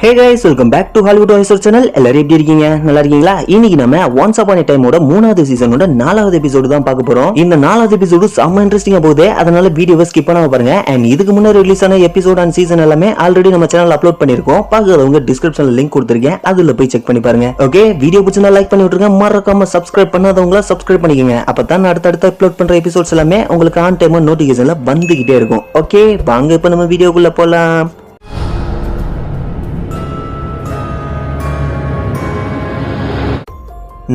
Hey guys, welcome back to Hollywood Oyster Channel. எல்லாரும் எப்படி இருக்கீங்க? நல்லா இருக்கீங்களா? இன்னைக்கு நம்ம Once Upon a Timeோட 3வது சீசனோட 4வது எபிசோடு தான் பார்க்க போறோம். இந்த 4வது எபிசோடு செம்ம இன்ட்ரஸ்டிங்கா போகுது. அதனால வீடியோவை ஸ்கிப் பண்ணாம பாருங்க. and இதுக்கு முன்னாடி ரிலீஸ் ஆன எபிசோட் அண்ட் சீசன் எல்லாமே ஆல்ரெடி நம்ம சேனல்ல அப்லோட் பண்ணிருக்கோம். பார்க்காதவங்க டிஸ்கிரிப்ஷன்ல லிங்க் கொடுத்திருக்கேன். அதுல போய் செக் பண்ணி பாருங்க. ஓகே, வீடியோ பிடிச்சிருந்தா லைக் பண்ணி விட்டுருங்க. மறக்காம சப்ஸ்கிரைப் பண்ணாதவங்க சப்ஸ்கிரைப் பண்ணிக்கங்க. அப்பதான் அடுத்தடுத்து அப்லோட் பண்ற எபிசோட்ஸ் எல்லாமே உங்களுக்கு ஆன் டைம் நோட்டிஃபிகேஷன்ல வந்துகிட்டே இருக்கும். ஓகே, வாங்க இப்ப நம்ம வீடியோக்குள்ள போலாம்.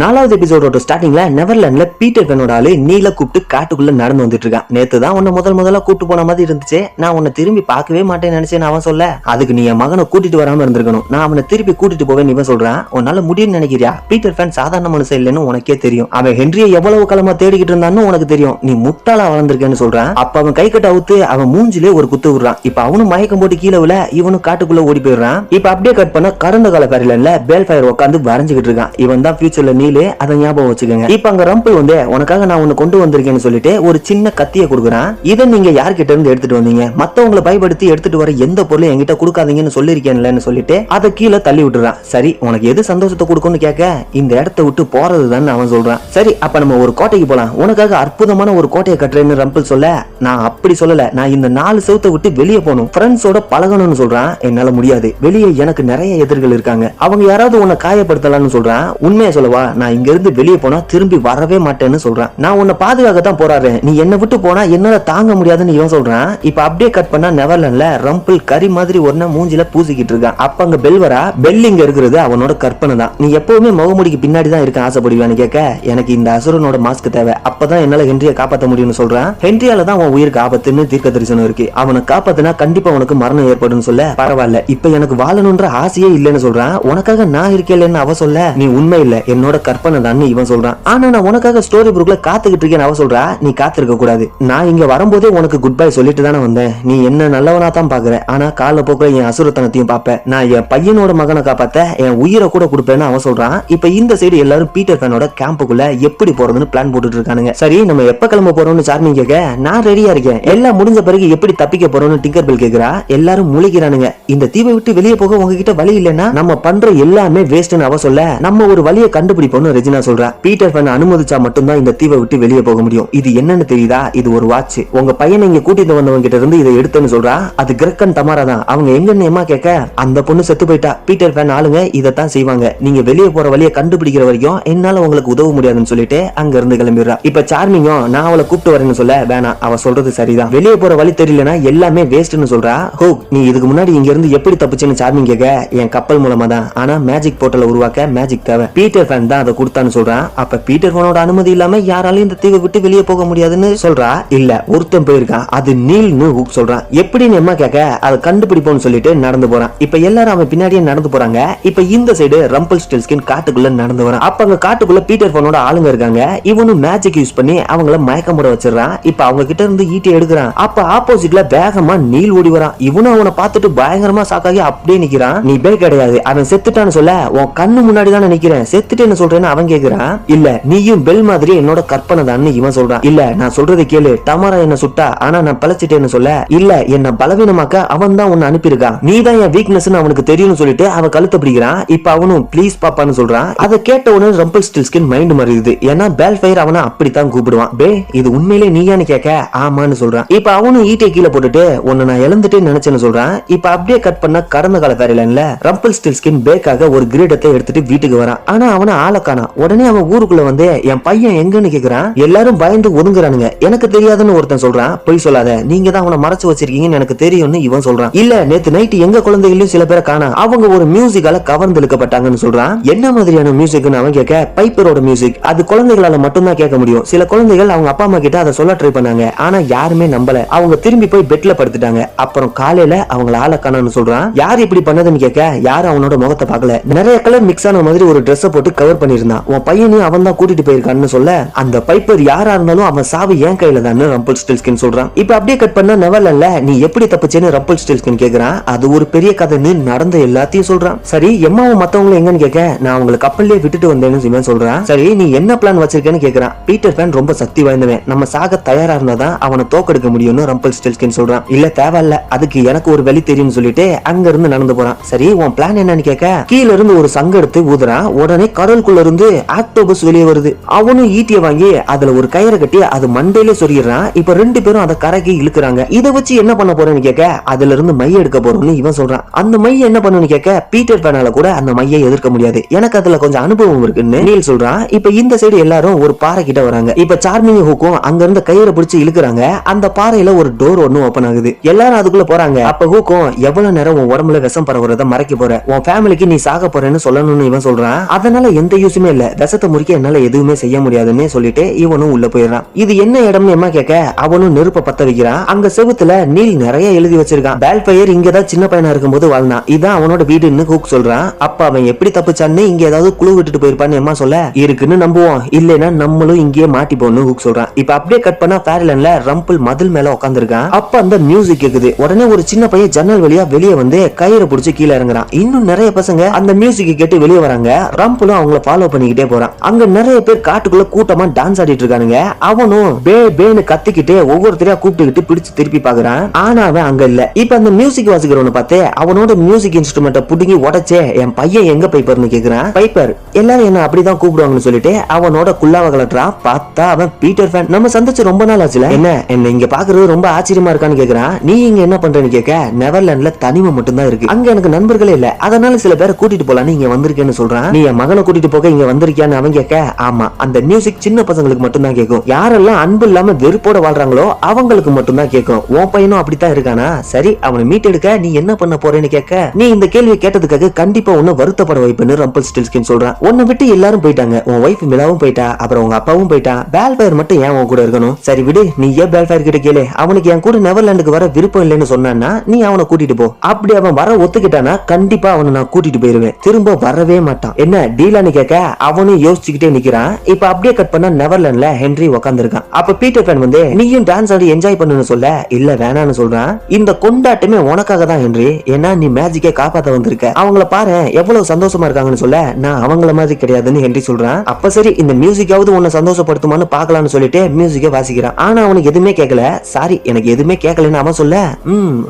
4வது எபிசோடோட ஸ்டார்டிங்ல நெவர்லாண்ட்ல பீட்டர் பென்னோட ஆளு நீல கூப்பிட்டு காட்டுக்குள்ள நடந்து வந்துட்டு இருக்கான். நேத்து தான் உன்னை முதல்ல கூட்டு போன மாதிரி இருந்துச்சு. நான் உன்னை திரும்பி பார்க்கவே மாட்டேன்னு நினைச்சேன். அவன் சொல்ல, அதுக்கு நீ என் மகனை கூட்டிட்டு வராம இருந்திருக்கணும். நான் அவனை திருப்பி கூட்டிட்டு போவேன் இவன் சொல்றான். உன்னால முடியும்னு நினைக்கிறியா? பீட்டர் ஃபேன் சாதாரண மனுஷன் இல்லைன்னு உனக்கே தெரியும். அவன் ஹென்ரியை எவ்வளவு காலமா தேடிக்கிட்டு இருந்தான்னு உனக்கு தெரியும். நீ முட்டாளா வளர்ந்திருக்கேன்னு சொல்றான். அப்ப அவன் கை கட்ட அவுத்து அவன் மூஞ்சிலே ஒரு குத்து விடுறான். இப்ப அவனும் மயக்கம் போட்டு கீழே விழ இவனும் காட்டுக்குள்ள ஓடி போயிடுறான். இப்ப அப்படியே கட் பண்ண கடந்த கால பேரில பேல் ஃபயர் உட்காந்து வரைஞ்சுக்கிட்டு இருக்கான். இவன் தான் ஃபியூச்சர்ல நீலு, அதை ஞாபகம் வச்சுக்கோங்க. இப்ப அங்க ரம்பிள் வந்து உனக்காக நான் ஒன்னு கொண்டு வந்திருக்கேன்னு சொல்லிட்டு ஒரு சின்ன கத்தியை கொடுக்குறான். இதை நீங்க யார்கிட்ட இருந்து எடுத்துட்டு வந்தீங்க? மத்தவங்களை பயன்படுத்தி எடுத்துட்டு வர எந்த பொருளும் என்கிட்ட கொடுக்காதீங்கன்னு சொல்லிருக்கேன்லன்னு சொல்லிட்டு அதை கீழே தள்ளி விட்டுறான். சரி, உனக்கு எது சந்தோஷத்தை கொடுக்கும்னு கேட்க இந்த இடத்தை விட்டு போறதுதான் அவன் சொல்றான். சரி, அப்ப நம்ம ஒரு கோட்டைக்கு போலாம். உனக்காக அற்புதமான ஒரு கோட்டையை கட்டுறேன்னு ரம்பிள் சொல்ல, நான் அப்படி சொல்லல, நான் இந்த 4 செவத்தை விட்டு வெளியே போகணும், ஃப்ரெண்ட்ஸோட பழகணும்னு சொல்றான். என்னால முடியாது, வெளியே எனக்கு நிறைய எதிரிகள் இருக்காங்க, அவங்க யாராவது உன்னை காயப்படுத்தலாம்னு சொல்றான். உண்மையை சொல்லவா, நான் இங்க இருந்து வெளியே போனா திரும்பி வரவே மாட்டேன்னு சொல்றான். நான் உன்னை பாதுகாக்கத்தான் போறாரு, நீ என்ன விட்டு போனா என்னால தாங்க முடியாதுன்னு இவன் சொல்றான். இப்ப அப்படியே கட் பண்ணா நெவர்லாண்ட்ல ரம்பிள் கறி மாதிரி ஒன்ன மூஞ்சில பூசிக்கிட்டு இருக்கான். அப்ப அங்க பெல் வரா. பெல் இங்க இருக்கிறது அவனோட கற்பனை தான். நீ எப்பவுமே முகமுடிக்கு பின்னாடி தான் இருக்க ஆசைப்படுவான்னு கேட்க, எனக்கு இந்த அசுரனோட மாஸ்க் தேவை, அப்பதான் என்னால ஹென்ரியை காப்பாற்ற முடியும்னு சொல்றான். ஹென்ரியால தான் அவன் உயிருக்கு ஆபத்துன்னு தீர்க்க தரிசனம் இருக்கு, அவனை காப்பாத்தினா கண்டிப்பா உனக்கு மரணம் ஏற்படும் சொல்ல, பரவாயில்ல இப்ப எனக்கு வாழணும்ன்ற ஆசையே இல்லைன்னு சொல்றான். உனக்காக நான் இருக்கேன்னு அவ சொல்ல, நீ உண்மை இல்ல என்னோட கற்பனை தான் இவன் சொல்றான். ஆனா நான் உனக்காக ஸ்டோரி புக்ல காத்துக்கிட்டு இருக்கேன்னு அவ சொல்றா. நீ காத்திருக்க கூடாது, நான் இங்க வரும்போதே உனக்கு குட் பை சொல்லிட்டு தானே வந்தேன். நீ என்ன நல்லவனா தான் பாக்குற, ஆனா கால போக்குல என் அசுரத்தனத்தையும் பாப்ப. நான் என் பையனோட மகனை காப்பாத்த என் உயிரை கூட கொடுப்பேன்னு அவன் சொல்றான். இப்ப இந்த சைடு எல்லாரும் பீட்டர் ஃபேனோட கேம்புக்குள்ள எப்படி போறதுன்னு பிளான் போட்டுட்டு இருக்கானுங்க. சரி, நம்ம எப்ப கிளம்ப போறோம்னு சார்மிங் கேட்க, நான் ரெடியா இருக்கேன், எல்லாம் முடிஞ்ச பிறகு எப்படி தப்பிக்க போறோம்னு டிங்கர் பெல் கேக்குறா. எல்லாரும் முழிக்கிறானுங்க. இந்த தீவை விட்டு வெளியே போக உங்ககிட்ட வழி இல்லைன்னா நம்ம பண்ற எல்லாமே வேஸ்ட்னு அவ சொல்ல, நம்ம ஒரு வழியை கண்டுபிடிப்போம்னு ரெஜினா சொல்றா. பீட்டர் ஃபேன் அனுமதிச்சா மட்டும்தான் இந்த தீவை விட்டு வெளியே போக முடியும். இது என்னன்னு தெரியுதா? இது ஒரு வாட்ச். உங்க பையனை இங்க கூட்டிட்டு வந்தவங்க கிட்ட இருந்து இதை எடுத்துன்னு சொல்றா. அது கிரக்கன் தமாரா தான். அவங்க எங்கன்னு ஏமா கேட்க, அந்த பொண்ணு செத்து போயிட்டா. பீட்டர் ஃபேன் ஆளுங்க இதைத்தான் செய்வாங்க, நீங்க வெளியே போற வழியை கண்டுபிடிக்கிற வரைக்கும் என்னால உங்களுக்கு உதவ முடியாதுன்னு சொல்லிட்டு அங்க இருந்து கிளம்பிடுறா. இப்ப சார்மிங்கும் நான் அவளை கூப்பிட்டு வரேன்னு சொல்ல, வேணாம், அவ சொல்றது சரிதான், வெளியே போற வழி தெரியலனா எல்லாமே வேஸ்ட்னு சொல்றா. ஹோ, நீ இதுக்கு முன்னாடி இங்க இருந்து எப்படி தப்பிச்சுன்னு சார்மிங் கேட்க, என் கப்பல் மூலமா தான், ஆனா மேஜிக் போர்ட்டலை உருவாக்க மேஜிக் தேவை, பீட்டர் ஃபேன் தான் அதை கொடுத்தான்னு சொல்றான். அப்ப பீட்டர் ஃபேனோட அனுமதி இல்லாம யாராலையும் இந்த தீவை விட்டு வெளியே போக முடியாதுன்னு சொல்றா. இல்ல, ஒருத்தன் போயிருக்கான், அது நீல்னு ஹூக் சொல்றான். எப்படின்னு எம்மா கேட்க, அதை கண்டுபிடிப்போம்னு சொல்லிட்டு நடந்து போறான். இப்ப எல்லாரும் அவன் பின்னாடியே நடந்து போறாங்க. இப்ப இந்த சைடு ரம்பிள் ஸ்டில்ஸ்கின் காட்டுக்குள்ள நடந்து வரான். அப்ப அங்க காட்டுக்குள்ள பீட்டர் ஃபேனோட ஆளுங்க இருக்காங்க. இவனும் மேஜிக் யூஸ் பண்ணி அவங்கள மயக்கம் போட வச்சிடறான். இப்ப அவங்க கிட்ட இருந்து ஈட்டி எடுக்கிறான். அப்ப ஆப்போசிட்ல வேகமா நீல் ஓடி வரான். இவனும் அவனை பார்த்துட்டு பயங்கரமா சாக்காகி அப்படியே நிக்கிறான். நீ பே கிடையாது, அவன் செத்துட்டான்னு சொல்ல, உன் கண்ணு முன்னாடி தானே நிக்கிறேன், செத்துட்டேன்னு சொல்றேன்னு அவன் கேக்குறான். இல்ல, நீயும் பெல் மாதிரி என்னோட கற்பனை தான் இவன் சொல்றான். இல்ல, நான் சொல்றதை கேளு, தமாரா என்ன சுட்டா, ஆனா நான் பழச்சிட்டேன்னு சொல்ல, இல்ல என்ன பலவீனமாக்க அவன் தான் உன்னை அனுப்பியிருக்கான், நீ தான் என் வீக்னஸ் அவனுக்கு தெரியும்னு சொல்லிட்டு அவன் கழுத்தை பிடிக்கிறான். இப்ப அவனும் ப்ளீஸ் பாப்பான்னு சொல்றான். அதை கேட்ட உடனே ரம்பிள் ஸ்டில்ஸ்கின் மைண்ட் மாறிடுது. ஏன்னா பேல் ஃபயர் அவனை அப்படித்தான் கூப்பிடுவான். பே, இது உண்மையிலே நீயான்னு கேட்க, ஆமான்னு சொல்றான். இப்ப அவனும் ஈட்டை கீழே போட்டுட்டு உன்னை நான் இழந்துட்டேன்னு நினைச்சேன்னு சொல்றான். இப்ப அப்படியே கட் பண்ண கடந்த கால ஃபேரிலைன்ல ரம்பிள் ஸ்டில்ஸ்கின் பேக்காக ஒரு கிரீடத்தை எடுத்துட்டு வீட்டுக்கு வரான். ஆனா அவனை ஆளக்கானா. உடனே அவன் ஊருக்குள்ள வந்து என் பையன் எங்கன்னு கேக்குறான். எல்லாரும் பயந்து ஒதுங்குறானுங்க. எனக்கு தெரியாதுன்னு ஒருத்தன் சொல்றான். பொய் சொல்லாத, நீங்க தான் அவனை மறைச்சு வச்சிருக்கீங்கன்னு எனக்கு தெரியும்னு இவன் சொல்றான். இல்ல, நேத்து நைட் எங்க குழந்தைகளையும் சில பேரை காணா, அவங்க ஒரு மியூசிக்கால கவர்ந்து இழுக்கப்பட்டாங்கன்னு சொல்றான். என்ன மாதிரியான மியூசிக்னு அவன் கேட்க, பைப்பரோட மியூசிக், அது குழந்தைகளால மட்டும்தான் கேட்க முடியும். சில குழந்தைகள் அவங்க அப்பா அம்மா கிட்ட அதை சொல்ல ட்ரை பண்ணாங்க, ஆனா யாருமே நம்பல, அவங்க திரும்பி போய் பெட்ல படுத்துட்டாங்க. அப்புறம் காலையில அவங்கள ஆள காணான்னு சொல்றான். யார் இப்படி பண்ணதுன்னு கேட்க, யாரும் அவனோட முகத்தை பார்க்கல, நிறைய கலர் மிக்ஸ் ஆன மாதிரி ஒரு ட்ரெஸ் போட்டு கவர் பண்ணிருந்தான், உன் பையனையும் அவன் தான் கூட்டிட்டு போயிருக்கான்னு சொல்ல, அந்த பைப்பர் யாரா இருந்தாலும் அவன் சாவு என் கையில தான் ரம்பிள்ஸ்டில்ஸ்கின் சொல்றான். இப்ப அப்படியே கட் பண்ண நெவர்லாண்ட்ல நீ எப்படி தப்பிச்சேன்னு ரம்பிள்ஸ்டில்ஸ்கின் கேக்குறான். அது ஒரு பெரிய கதைன்னு நடந்த எல்லாத்தையும் சொல்றான். சரி எம்மாவும் மத்தவங்களும் எங்கன்னு கேட்க, நான் அவங்களை கப்பல்லே விட்டுட்டு வந்தேன்னு இவன் சொல்றான். சரி நீ என்ன பிளான் வச்சிருக்கேன்னு கேக்குறான். பீட்டர் பேன் ரொம்ப சக்தி வாய்ந்தவன், நம்ம சாக தயாரா இருந்தாதான் அவனை தோக்கெடுக்க முடியும்னு ரம்பிள்ஸ்டில்ஸ்கின் சொல்றான். இல்ல தேவையில்ல, அதுக்கு எனக்கு ஒரு வழி தெரியும்னு சொல்லிட்டு அங்க இருந்து நடந்து போறான். சரி உன் பிளான் என்னன்னு கேட்க, கீழ இருந்து ஒரு சங்க எடுத்து ஊதுறான். உடனே கடலுக்குள்ள இருந்து ஆக்டோபஸ் வெளியே வருது. அவனும் ஈட்டிய வாங்கி அதுல ஒரு கயிறை கட்டி அது மண்டையிலே சொருகிறான். இப்ப ரெண்டு பேரும் அதை கரைக்கு இழுக்கிறாங்க. இதை வச்சு என்ன பண்ண போறேன்னு கேட்க, அதுல இருந்து மைய எடுக்க போறோம்னு இவன் சொல்றான். அந்த மைய என்ன பண்ணுன்னு கேட்க, பீட்டர் பேனால கூட அந்த மையை எதிர்க்க முடியாது, எனக்கு அதுல கொஞ்சம் அனுபவம் இருக்குன்னு நீல் சொல்றான். இப்ப இந்த சைடு எல்லாரும் ஒரு பாறை கிட்ட வராங்க. இப்ப சார்மிங் ஹூக்கும் அங்க இருந்து கயிறை பிடிச்சு இழுக்கிறாங்க. அந்த பாறையில ஒரு டோர் ஒன்னு ஓபன் ஆகுது. எல்லாரும் அதுக்குள்ள போறாங்க. அப்ப ஹூக்கும் எவ்வளவு நேரம் உன் உடம்புல விஷம் பரவுறத மறைக்க போற, உன் ஃபேமிலிக்கு நீ சாக போறேன்னு சொல்லணும்னு இவன் சொல்றான். அதனால எந்த யூஸுமே இல்ல, விஷத்தை முறிக்க என்னால எதுவுமே செய்ய முடியாதுன்னு சொல்லிட்டு இவனும் உள்ள போயிடுறான். இது என்ன இடம்னு எம்மா கேட்க, அவனும் நெருப்ப பத்த வைக்கிறான். அங்க செவுத்துல நீல் நிறைய எழுதி வச்சிருக்கான். பால்ஃபயர் இங்கதான் சின்ன பையனா இருக்கும்போது வாழ்ந்தான், இதான் அவனோட வீடுன்னு ஹூக் சொல்றான். அப்ப அவன் எப்படி தப்பிச்சான்னு இங்க ஏதாவது குழு விட்டுட்டு போயிருப்பான்னு எம்மா சொல்ல, இருக்குன்னு நம்புவோம், இல்லைன்னா நம்மளும் இங்கேயே மாட்டிப்போன்னு ஹூக் சொல்றான். இப்ப அப்படியே கட் பண்ணா ஃபேரிலாண்ட்ல ரம்பிள் மதில் மேல உட்கார்ந்திருக்கான். அப்ப அந்த மியூசிக் கேக்குது. உடனே ஒரு சின்ன பையன் ஜன்னல் வழியா வெளியே வந்து கயிறை பிடிச்சு கீழே இறங்குறான். இன்னும் நிறைய பசங்க அந்த மியூசிக் கேட்டு வெளியே வராங்க. ரம்பிளும் அவங்கள ஃபாலோ பண்ணிக்கிட்டே போறான். அங்க நிறைய பேர் காட்டுக்குள்ள கூட்டமா டான்ஸ் ஆடிட்டு இருக்கானுங்க. அவனும் பே பேன்னு கத்திக்கிட்டே ஒவ்வொருத்தரையா கூப்பிட்டுக்கிட்டு பிடிச்சு திருப்பி பாக்குறான். ஆனா அவன் அங்க இல்ல. இப்ப அந்த மியூசிக் வாசிக்கிறவனை பார்த்து அவனோட மியூசிக் இன்ஸ்ட்ருமெண்ட்டை புடுங்கி உடைச்சே, என் பையன் எங்க பைப்பர்னு கேக்குறான். பைப்பர் எல்லாரும் என்ன அப்படிதான் கூப்பிடுவாங்கன்னு சொல்லிட்டு அவனோட குல்லாவ கலட்டுறான். பார்த்தா அவன் பீட்டர் ஃபேன். நம்ம சந்திச்சு ரொம்ப நாள் ஆச்சுல, என்ன இங்க பாக்குறது ரொம்ப ஆச்சரியமா இருக்கான்னு கேக்குறான். நீ இங்க என்ன பண்றேன்னு கேட்க, நெவர்லாண்ட்ல தனிமை மட்டும் தான் இருக்கு, அங்க எனக்கு நண்பர்களே இல்ல, அதனால சில பேரை கூட்டிட்டு போலான்னு இங்க வந்திருக்கேன்னு சொல்றான். நீ என் மகனை கூட்டிட்டு போக இங்க வந்திருக்கியான்னு அவன் கேட்க, ஆமா அந்த மியூசிக் சின்ன பசங்களுக்கு மட்டும் தான் கேட்கும், யாரெல்லாம் அன்பு இல்லாம வெறுப்போட வாழ்றாங்களோ அவங்களுக்கு மட்டும் தான் கேட்கும், உன் பையனும் அப்படித்தான் இருக்கானா, சரி அவனை மீட் எடுக்க நீ என்ன பண்ண போறேன்னு கேட்க, நீ இந்த கேள்வி கேட்டதுக்காக கண்டிப்பா உன்னை வருத்தப்பட வைப்புன்னு ரம்பிள்ஸ்டில்ஸ்கின் சொல்றான். உன்னை விட்டு எல்லாரும் போயிட்டாங்க, உன் வைஃப் மிலாவும் போயிட்டா, அப்புறம் உங்க அப்பாவும் போயிட்டான், பால்ஃபயர் மட்டும் ஏன் உன் கூட இருக்கணும், சரி விடு, நீ ஏன் பால்ஃபயர் கிட்ட கேளு, அவனுக்கு என் கூட நெவர்லாண்டுக்கு வர விருப்பம் இல்லைன்னு சொன்னான்னா நீ அவனை கூட்டிட்டு போ, அப்படி அவன் வர ஒத்துக்கிட்டானா கண்டிப்பா அவனை நான் கூட்டிட்டு போயிருவேன், திரும்ப வரவே மாட்டான், என்ன டீலான்னு கேட்க அவனும் யோசிச்சுக்கிட்டே நிக்கிறான். இப்ப அப்படியே கட் பண்ணா நெவர்லாண்ட்ல ஹென்றி உட்கார்ந்திருக்கான். அப்ப பீட்டர் பேன் வந்து நீயும் டான்ஸ் ஆடி என்ஜாய் பண்ணுன்னு சொல்ல, இல்ல வேணான்னு சொல்றான். இந்த கொண்டாட்டமே உனக்காக தான் ஹென்றி, ஏன்னா நீ மேஜிக்கை காப்பாத்த வந்திருக்க, அவங்கள பாரு எவ்வளவு சந்தோஷமா இருக்காங்கன்னு சொல்ல, நான் அவங்கள மாதிரி கிடையாதுன்னு ஹென்றி சொல்றான். அப்ப சரி இந்த மியூசிக்காவது உன்னை சந்தோஷப்படுத்துமான்னு பாக்கலாம்னு சொல்லிட்டு மியூசிக்கை வாசிக்கிறான். ஆனா அவனுக்கு எதுவுமே கேட்கல. சாரி எனக்கு எதுவுமே கேட்கலன்னு அவன் சொல்ல,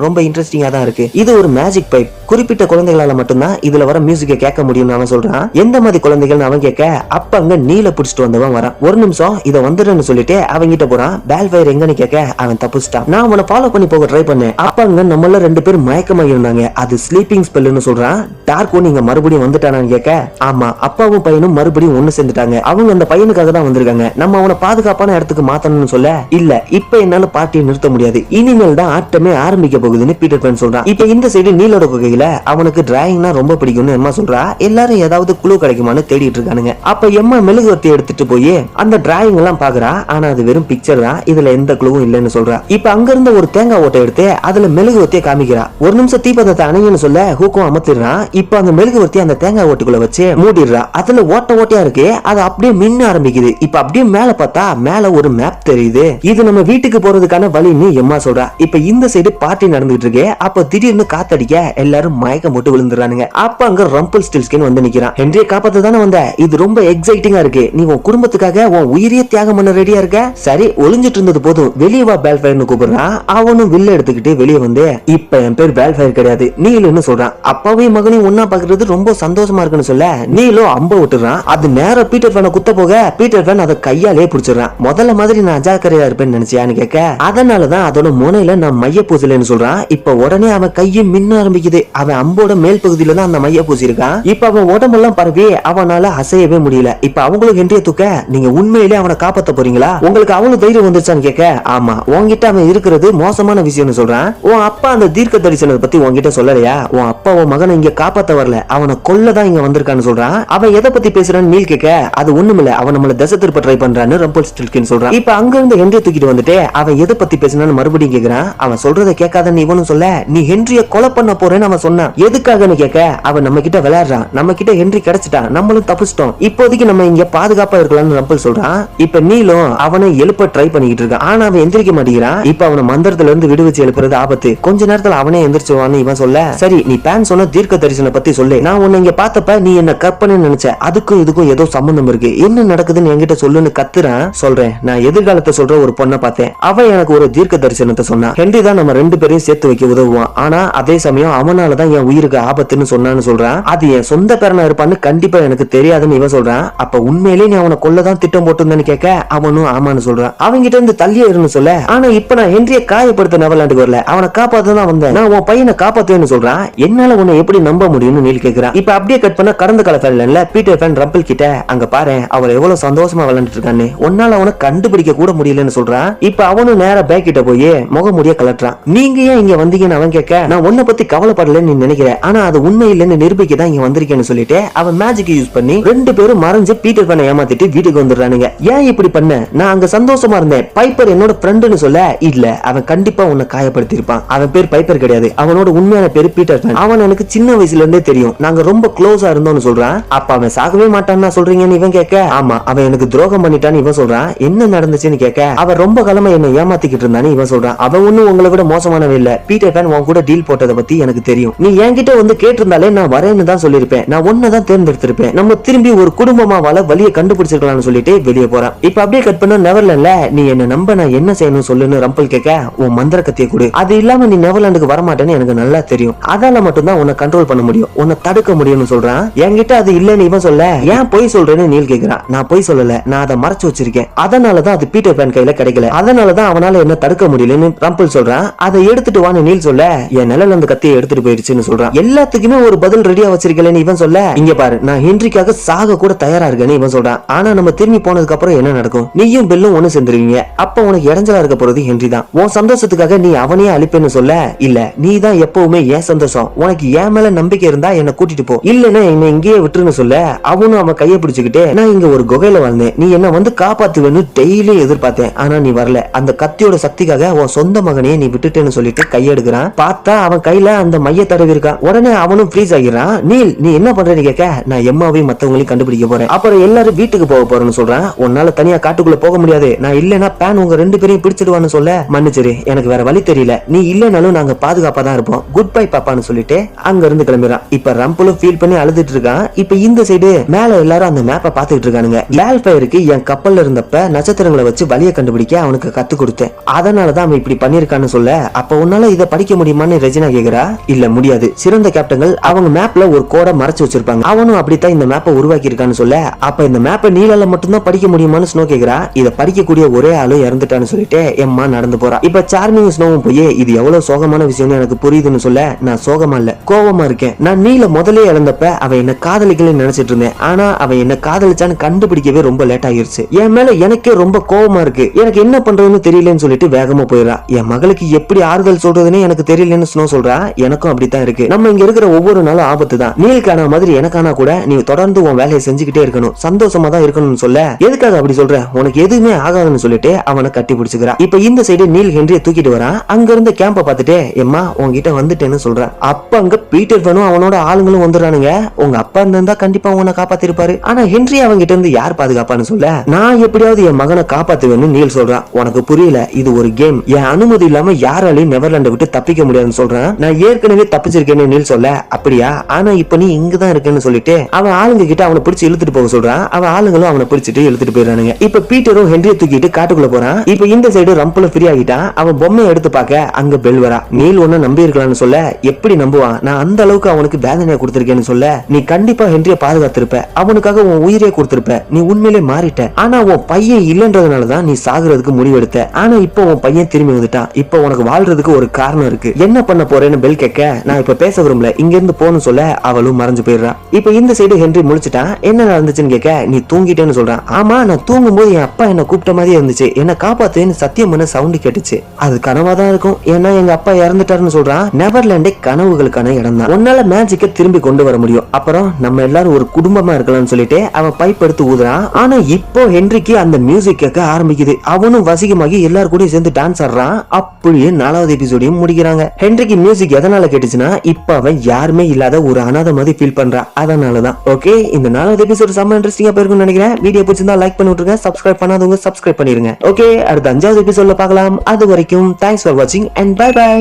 ரொம்ப இன்ட்ரெஸ்டிங்கா தான் இருக்கு, இது ஒரு மேஜிக் பைப், குறிப்பிட்ட குழந்தைகளால மட்டும்தான் இதுல வர மியூசிக்கை கேட்க முடியும்னு அவன் சொல்றான். எந்த மாதிரி குழந்தைகள் அவன் கேட்க, அப்ப அங்க நீல புடிச்சிட்டு வந்தவன் வரான். ஒரு நிமிஷம் இத வந்துடுன்னு சொல்லிட்டு அவங்க கிட்ட போறான். பால்ஃபயர் எங்கன்னு கேட்க அவன் தப்பிச்சிட்டான். நான் அவனை ஃபாலோ பண்ணி போக ட்ரை பண்ணேன். அப்ப அங்க நம்மள ரெண்டு பேரும் மயக்கமா இருந்தாங்க, அது ஸ்லீப்பிங் ஸ்பெல்னு சொல்றான். டார்க் நீங்க மறுபடியும் வந்துட்டானான்னு கேட்க, ஆமா அப்பாவும் பையனும் மறுபடியும் ஒண்ணு சேர்ந்துட்டாங்க, அவங்க அந்த பையனுக்காக தான் வந்திருக்காங்க, நம்ம அவனை பாதுகாப்பான இடத்துக்கு மாத்தணும்னு சொல்ல, இல்ல இப்ப என்னால பார்ட்டியை நிறுத்த முடியாது, இனிமேல் தான் ஆட்டமே ஆரம்பிக்க போகுதுன்னு பீட்டர் பேன் சொல்றான். இப்ப இந்த சைடு நீலோட குகையில அவனுக்கு டிராயிங்னா ரொம்ப பிடிக்கும்னு எம்மா சொல்றா. எல்லாரும் ஏதாவது குழு கிடைக்குமான்னு தேடிட்டு இருக்கானுங்க. அப்ப எம்மா மெழுகுவர்த்தி எடுத்துட்டு போய் அந்த டிராயிங் எல்லாம் பாக்குறா. ஆனா அது வெறும் பிக்சர் தான், இதுல எந்த குழுவும் இல்லைன்னு சொல்றா. இப்ப அங்க இருந்த ஒரு தேங்காய் ஓட்டை எடுத்து அதுல மெழுகுவர்த்தியை காமிக்கிறா. ஒரு நிமிஷம் தீபத்தை அணையன்னு சொல்ல ஹூக்கும் அமர்த்திடுறான். இப்ப அந்த மெழுகுவர்த்தி அந்த தேங்காய் ஓட்டுக்குள்ள வச்சு மூடிடுறா. அதுல ஓட்ட ஓட்டையா இருக்கு, அது அப்படியே மின்ன ஆரம்பிக்குது. இப்ப அப்படியே மேல பார்த்தா மேல ஒரு மேப் தெரியுது, இது நம்ம வீட்டுக்கு போறதுக்கான வழின்னு எம்மா சொல்றா. இப்ப இந்த சைடு பார்ட்டி நடந்துட்டு இருக்கு. அப்ப திடீர்னு காத்தடிக்க எல்லாரும் மயக்கம் போட்டு விழுந்துறானுங்க. அப்ப அங்க ரம்பிள்ஸ்டில்ஸ்கின் வந்து நிக்கிறான். ஹென்ரியை காப்பாத்த தானே வந்த, இது ரொம்ப எக்ஸைட்டிங்கா இருக்கு, நீ உன் குடும்பத்துக்காக உன் உயிரியே தியாகம் பண்ண ரெடியா இருக்க, சரி ஒளிஞ்சிட்டு இருந்தது போதும் வெளியே வா பால்ஃபயர்னு கூப்பிடுறான். அவனும் வில்ல எடுத்துக்கிட்டு வெளியே வந்து, இப்ப என் பேர் பால்ஃபயர் கிடையாது நீலுன்னு சொல்றான். அப்பாவையும் மகனையும் ஒன்னா பாக்குறது ரொம்ப சந்தோஷமா இருக்குன்னு சொல்ல நீலும் அம்ப விட்டுறான். அது நேரம் பீட்டர் ஃபேனை குத்த போக பீட்டர் ஃபேன் அதை கையாலே பிடிச்சிடறான். முதல்ல மாதிரி நான் அஜாக்கிரதையா இருப்பேன்னு நினைச்சியான்னு கேட்க, அதனாலதான் அதோட முனையில நான் மைய பூசலன்னு சொல்றான். இப்ப உடனே அவன் கையை மின்ன ஆரம்பிக்குது. அவன் அம்போட மேல் பகுதியில தான் அந்த மைய பூசி இருக்கான். இப்ப அவன் உடம்பெல்லாம் பரவி அவனால அசையவே முடியல. இப்ப அவங்களும் ஹென்ரியை தூக்க, நீங்க உண்மையிலே அவனை காப்பாத்த போறீங்களா, உங்களுக்கு அவனும் தைரியம் வந்துருச்சான்னு கேட்க, ஆமா உன்கிட்ட அவன் இருக்கிறது மோசமான விஷயம்னு சொல்றான். உன் அப்பா அந்த தீர்க்க தரிசனத்தை பத்தி உன்கிட்ட சொல்லலையா, உன் அப்பா உன் மகனை இங்க காப்பாத்த வரல, அவனை கொல்லதான் இங்க வந்திருக்கான்னு சொல்றான். அவன் எதை பத்தி பேசுறான்னு நீல் கேட்க, அது ஒண்ணுமில்ல, அவன் நம்மள திசை திருப்ப ட்ரை பண்றான்னு ரம்பிள்ஸ்டில்ஸ்கின் சொல்றான். இப்ப அங்க இருந்து ஹென்ரியை தூக்கிட்டு வந்துட்டு அவன் எதை பத்தி பேசினான்னு மறுபடியும் கேக்குறான். அவன் சொல்றதை கேட்காதன்னு இவனும் சொல்ல, நீ ஹென்ரியை கொலை பண்ண போறேன்னு அவன் சொன்னான். எதுக்காகன்னு கேட்க, அவன் நம்ம கிட்ட விளையாடுறான், நம்ம கிட்ட ஹென்றி கிடைச்சிட்டான், நம்மளும் இருந்து தப்பிச்சிட்டோம், இப்போதைக்கு நம்ம இங்க பாதுகாப்பா இருக்கலாம்னு ரம்பிள் சொல்றான். இப்ப நீலும் அவனை எழுப்ப ட்ரை பண்ணிட்டு இருக்கான். ஆனா அவன் எந்திரிக்க மாட்டேங்கிறான். இப்ப அவனை மந்திரத்துல இருந்து விடுவிச்சு எழுப்புறது ஆபத்து. கொஞ்ச நேரத்துல அவனே எந்திரிச்சுவான்னு இவன் சொல்ல, சரி நீ பேன் சொன்ன தீர்க்க தரிசன பத்தி சொல்லு. நான் உன்னை இங்க பார்த்தப்ப நீ என்ன கற்பனை நினைச்ச, அதுக்கும் இதுக்கும் ஏதோ சம்பந்தம் இருக்கு, என்ன நடக்குதுன்னு என்கிட்ட சொல்லுன்னு கத்துறான். சொல்றேன், நான் எதிர்காலத்தை சொல்ற ஒரு பொண்ணை பார்த்தேன், அவ எனக்கு ஒரு தீர்க்க தரிசனத்தை சொன்னா. ஹென்றி தான் நம்ம ரெண்டு பேரையும் சேர்த்து வைக்க உதவுவான். ஆனா அதே சமயம் அவனாலதான் என் உயிருக்கு ஆபத்துன்னு சொன்னான்னு சொல்றான். அது என் சொந்த பேரனா இருப்பான்னு கண்டிப்பா எனக்கு தெரியாதுன்னு இவன் சொல்றான். அப்ப உண்மையிலேயே நீ அவனை கொல்லதான் திட்டம் போட்டுன்னு கேட்க அவனும் ஆமான்னு சொல்றான். அவங்கிட்ட இருந்து தள்ளியே இருன்னு சொல்ல, ஆனா இப்ப நான் ஹென்ரியை காயப்படுத்த நெவர்லாண்டுக்கு வரல, அவனை காப்பாத்த தான் வந்தேன், நான் உன் பையனை காப்பாத்துவேன்னு சொல்றான். என்னால உன்னை எப்படி நம்ப முடியும்னு நீல் கேக்குறான். இப்ப அப்படியே கட் பண்ண கடந்த கால ஃபேன்ல பீட்டர் ஃபேன் ரம்பிள் கிட்ட, அங்க பாரு அவர் எவ்வளவு சந்தோஷமா விளையாண்டுட்டு இருக்கான்னு, உன்னால அவனை கண்டுபிடிக்க கூட முடியலன்னு சொல்றான். இப்ப அவனும் நேரா பேக் கிட்ட போய் முகமுடிய கலட்டுறான். நீங்க ஏன் இங்க வந்தீங்கன்னு அவன் கேட்க, நான் உன்னை பத்தி கவலைப்படலன்னு நீ நினைக்கிற, ஆனா அது உண்மை இல்லைன்னு நிரூபிக்க தான் இங்க வந்திருக்கேன்னு சொல்லிட்டு அவன் மேஜிக் யூஸ் பண்ணி ரெண்டு பேரும் மறைஞ்சு பீட்டர் ஃபேனை ஏமாத்திட்டு வீட்டுக்கு வந்துடுறானுங்க. ஏன் இப்படி பண்ண, நான் அங்க சந்தோஷமா இருந்தேன், பைப்பர் என்னோட ஃப்ரெண்டுன்னு சொல்ல, இல்ல அவன் கண்டிப்பா உன்னை காயப்படுத்தி இருப்பான், அவன் பேர் பைப்பர் கிடையாது, அவனோட உண்மையான பேரு பீட்டர் ஃபேன், அவன் எனக்கு சின்ன வயசுல இருந்தே தெரியும், நாங்க ரொம்ப க்ளோஸா இருந்தோம்னு சொல்றான். அப்ப அவன் சாகவே மாட்டான்னு சொல்றீங்கன்னு இவன் கேட்க, ஆமா அவன் எனக்கு துரோகம் பண்ணிட்டான்னு இவன் சொல்றான். என்ன நடந்துச்சுன்னு கேட்க, அவன் ரொம்ப காலமா என்ன ஏமாத்திக்கிட்டு இருந்தான்னு இவன் சொல்றான். அவன் ஒண்ணும் உங்களை விட மோசமானவே இல்ல, பீட்டர் ஃபேன் உன் கூட டீல் போட்டதை பத்தி எனக்கு தெரியும், நீ என்கிட்ட வந்து கேட்டிருந்தாலே நான் வரேன்னு தான் சொல்லிருப்பேன், நான் ஒன்னதான் தேர்ந்தெடுத்திருப்பேன், நம்ம திரும்பி ஒரு குடும்பமா வாழ வழியை கண்டுபிடிச்சிருக்கலாம்னு சொல்லிட்டு வெளியே போறான். இப்ப அப்படியே கட் பண்ண நெவர்லாண்ட்ல நீ என்ன நம்ப நான் என்ன செய்யணும் சொல்லுன்னு ரம்பிள் கேட்க, உன் மந்திர கத்திய கொடு, அது இல்லாம நீ நெவர்லாண்டுக்கு வரமாட்டேன்னு எனக்கு நல்லா தெரியும், அதால மட்டும்தான் உன்னை கண்ட்ரோல் பண்ண முடியும், உன்னை தடுக்க முடியும்னு சொல்றான். என்கிட்ட அது இல்லன்னு இவன் சொல்ல, ஏன் பொய் சொல்றேன்னு நீல் கேக்குறான். நான் பொய் சொல்லல, நான் அதை மறைச்சு வச்சிருக்கேன், அதனாலதான் அது பீட்டர் ஃபேன் கையில கிடைக்கல, அதனாலதான் அவனால என்ன தடுக்க முடியலன்னு ரம்பிள் சொல்றான். அதை எடுத்துட்டு வான்னு நீல் சொல்ல, என் நிழல் அந்த கத்தியை எடுத்துட்டு போயிடுச்சுன்னு சொல்றான். எல்லாத்துக்குமே ஒரு பதில் ரெடியா வச்சிருக்கலன்னு இவன் சொல்ல, இங்க பாரு நான் ஹென்ரிக்காக சாக கூட தயாரா இருக்கேன்னு இவன் சொல்றான். ஆனா நம்ம திரும்பி போனதுக்கு அப்புறம் என்ன நடக்கும், நீயும் பெல்லும் ஒண்ணு சேர்ந்துருவீங்க, அப்ப உனக்கு இடைஞ்சலா இருக்க போறது ஹென்றி தான், உன் சந்தோஷத்துக்காக நீ அவனையே அழிப்பேன்னு சொல்ல, இல்ல நீ தான் எப்பவுமே ஏன் சந்தோஷம், உனக்கு என் மேல நம்பிக்கை இருந்தா என்ன கூட்டிட்டு போ, இல்லன்னா என்ன இங்கேயே விட்டுருன்னு சொல்ல, அவனும் அவன் கையை பிடிச்சுக்கிட்டு, நான் இங்க ஒரு குகையில வாழ்ந்தேன், நீ என்ன வந்து காப்பாத்துவேன்னு டெய்லி எதிர்பார்த்தேன், ஆனா நீ வரல, அந்த கத்தியோட சக்திக்காக உன் சொந்த மகனையே நீ விட்டுட்டேன்னு சொல்லிட்டு கையெடுக்கிறான். பார்த்தா அவன் கையில அந்த மைய தடவி இருக்கான். உடனே அவனும் ஃப்ரீஸ் ஆகிறான். நீல் நீ என்ன பண்றேன்னு கேட்க, நான் எம்மாவையும் மத்தவங்களையும் கண்டுபிடிக்க போறேன், அப்புறம் எல்லாரும் வீட்டுக்கு போக போறேன்னு சொல்றான். உன்னால தனியா காட்டுக்குள்ள போக முடியாது, நான் இல்லனா பேன் உங்க ரெண்டு பேரையும் பிடிச்சிடுவான்னு சொல்ல, மன்னிச்சிரு எனக்கு வேற வழி தெரியல, நீ இல்லனாலும் நாங்க பாதுகாப்பா தான் இருப்போம், குட் பை பாப்பான்னு சொல்லிட்டு அங்க இருந்து கிளம்பிறான். இப்ப ரம்பிளும் ஃபீல் பண்ணி அழுதுட்டு இருக்கான். இப்ப இந்த சைடு மேல எல்லாரும் அந்த மேப்பை பாத்துக்கிட்டு இருக்கானுங்க. வேல்ஃபயருக்கு என் கப்பல்ல இருந்தப்ப நட்சத்திரங்களை வச்சு வழியை கண்டுபிடிக்க அவனுக்கு கத்து கொடுத்தேன், அதனாலதான் அவன் இப்படி பண்ணிருக்கான்னு சொல்ல, அப்ப உன்னால இதை படிக்க முடியுமான்னு ரெஜினா கேக்குறா. இல்ல முடியாது, சிறந்த கேப்டன்கள் அவங்க மேப்ல ஒரு கோடை மறைச்சு வச்சிருப்பாங்க, அவனும் அப்படித்தான் இந்த மேப்பை உருவாக்கி இருக்கான்னு சொல்ல, அப்ப இந்த மேப்பை நீலால மட்டும்தான் படிக்க முடியுமான்னு ஸ்னோ கேக்குறா. இதை படிக்கக்கூடிய ஒரே ஆளு இறந்துட்டான்னு சொல்லிட்டு எம்மா நடந்து போறா. இப்ப சார்மிங் ஸ்னோவும் போய் இது எவ்வளவு சோகமான விஷயம்னு எனக்கு புரியுதுன்னு சொல்ல, நான் சோகமா இல்ல கோவமா இருக்கேன், நான் நீல முதலே இழந்தப்ப அவ என்ன காதலிக்கலன்னு நினைச்சிட்டு இருந்தேன், ஆனா அவ என்ன காதலிச்சான்னு கண்டுபிடிக்கவே ரொம்ப லேட் ஆகிருச்சு, என் மேல எனக்கே ரொம்ப கோவமா இருக்கு, எனக்கு என்ன பண்றதுன்னு தெரியலன்னு சொல்லிட்டு வேகமா போயிடா. என் மகளுக்கு எப்படி ஆறுதல் சொல்றதுன்னு எனக்கு தெரியலன்னு ஸ்னோ சொல்றா. எனக்கும் அப்படித்தான் இருக்கு, நம்ம இங்க இருக்கிற ஒவ்வொரு நாளும் ஆபத்து தான், நீலுக்கான மாதிரி எனக்கான கூட நீ தொடர்ந்து உன் வேலையை செஞ்சுக்கிட்டே இருக்கணும், சந்தோஷமா தான் இருக்கணும்னு சொல்ல, எதுக்காக அப்படி சொல்ற, உனக்கு எதுவுமே ஆகாதுன்னு சொல்லிட்டு அவனை கட்டி பிடிச்சுக்கிறா. இப்ப இந்த சைடு நீல் ஹென்ரிய தூக்கிட்டு வரான். அங்க இருந்த கேம்ப பார்த்துட்டு, எம்மா உன்கிட்ட வந்துட்டேன்னு சொல்றான். அப்ப அங்க பீட்டர் ஃபேனும் அவனோட ஆளுங்களும் வந்துடுறானுங்க. உங்க அப்பா இருந்தா கண்டிப்பா உன்னை காப்பாத்திருப்பாரு, ஆனா ஹென்றி அவங்கிட்ட இருந்து யார் பாதுகாப்பான்னு சொல்ல, நான் எப்படியாவது என் மகனை காப்பாத்துவேன்னு நீல் சொல்றான். உனக்கு புரியல, இது ஒரு கேம், என் அனுமதி இல்லாம யாராலையும் நெவர்லாண்டை விட்டு தப்பிக்க முடியாதுன்னு சொல்றான். நான் ஏற்கனவே தப்பிச்சிருக்கேன்னு நீல் சொல்ல, அப்படியா, ஆனா இப்ப நீ இங்கதான் இருக்கேன்னு சொல்லிட்டு அவன் ஆளுங்க கிட்ட அவனை பிடிச்சி இழுத்துட்டு போக சொல்றான். அவன் ஆளுங்களும் அவனை பிடிச்சிட்டு இழுத்துட்டு போயிடறானுங்க. இப்ப பீட்டரும் ஹென்ரிய தூக்கிட்டு காட்டுக்குள்ள போறான். இப்ப இந்த சைடு ரம்பிளும் ஃப்ரீ ஆகிட்டான். அவன் பொம்மையை எடுத்து பார்க்க அங்க பெல் வரா. நீல் ஒன்னு நம்பி இருக்கலாம்னு சொல்ல, எப்படி நம்புவான், நான் அந்த அளவுக்கு அவனுக்கு வேதனையா கொடுத்திருக்கேன்னு சொல்ல, நீ கண்டிப்பா ஹென்ரிய பாதுகாத்திருப்ப, அவனுக்காக உன் உயிரே கொடுத்திருப்ப, நீ உண்மையிலே மாறிட்ட, ஆனா உன் பையன் இல்லன்றதுனாலதான் நீ சாகுறதுக்கு முடிவெடுத்த, ஆனா இப்போ உன் பையன் திரும்பி வந்துட்டான், இப்போ உனக்கு வாழ்றதுக்கு ஒரு காரணம் இருக்கு, என்ன பண்ண போறேன்னு பெல் கேட்க, நான் இப்ப பேச விரும்பல, இங்க இருந்து போன்னு சொல்ல அவளும் மறைஞ்சு போயிடுறான். இப்ப இந்த சைடு ஹென்றி முழிச்சிட்டான். என்ன நடந்துச்சுன்னு கேட்க, நீ தூங்கிட்டேன்னு சொல்றான். ஆமா நான் தூங்கும் போது என் அப்பா என்ன கூப்பிட்ட மாதிரி இருந்துச்சு, என்ன காப்பாத்துன்னு சத்தியம் பண்ண சவுண்ட் கேட்டுச்சு, அது கனவா தான் இருக்கும், ஏன்னா எங்க அப்பா இறந்துட்டாருன்னு சொல்றான். நெவர்லாண்டே கனவுகளுக்கான இடம் தான், உன்னால மேஜிக்க திரும்பி கொண்டு வர முடியும், அப்புறம் நம்ம எல்லாரும் ஒரு குடும்பமா இருக்கலாம்னு சொல்லிட்டு அவன் பைப் எடுத்து ஊதுறான். ஆனா இப்போ ஹென்ரிக்கு அந்த மியூசிக் கேட்க ஆரம்பிக்குது. அவனும் வசிகமாகி எல்லாரும் கூட சேர்ந்து டான்ஸ் ஆடுறான். அப்படியே 4வது எபிசோடையும் முடிக்கிறாங்க. ஹென்ரிக்கு மியூசிக் எதனால கேட்டுச்சுன்னா, இப்ப அவன் யாருமே இல்லாத ஒரு அனாதை மாதிரி ஃபீல் பண்றான், அதனாலதான். ஓகே, ஓகே, இந்த 4வது எபிசோட் செம்ம இன்ட்ரெஸ்டிங்கா போயிருக்கும்னு நினைக்கிறேன். வீடியோ பிடிச்சிருந்தா லைக் பண்ணி விட்டுருங்க. சப்ஸ்கிரைப் பண்ணாதவங்க சப்ஸ்கிரைப் பண்ணிருங்க. ஓகே, அடுத்த 5வது எபிசோட்ல பார்க்கலாம். அது வரைக்கும் தேங்க்ஸ் ஃபார் வாட்சிங் அண்ட் பை பை.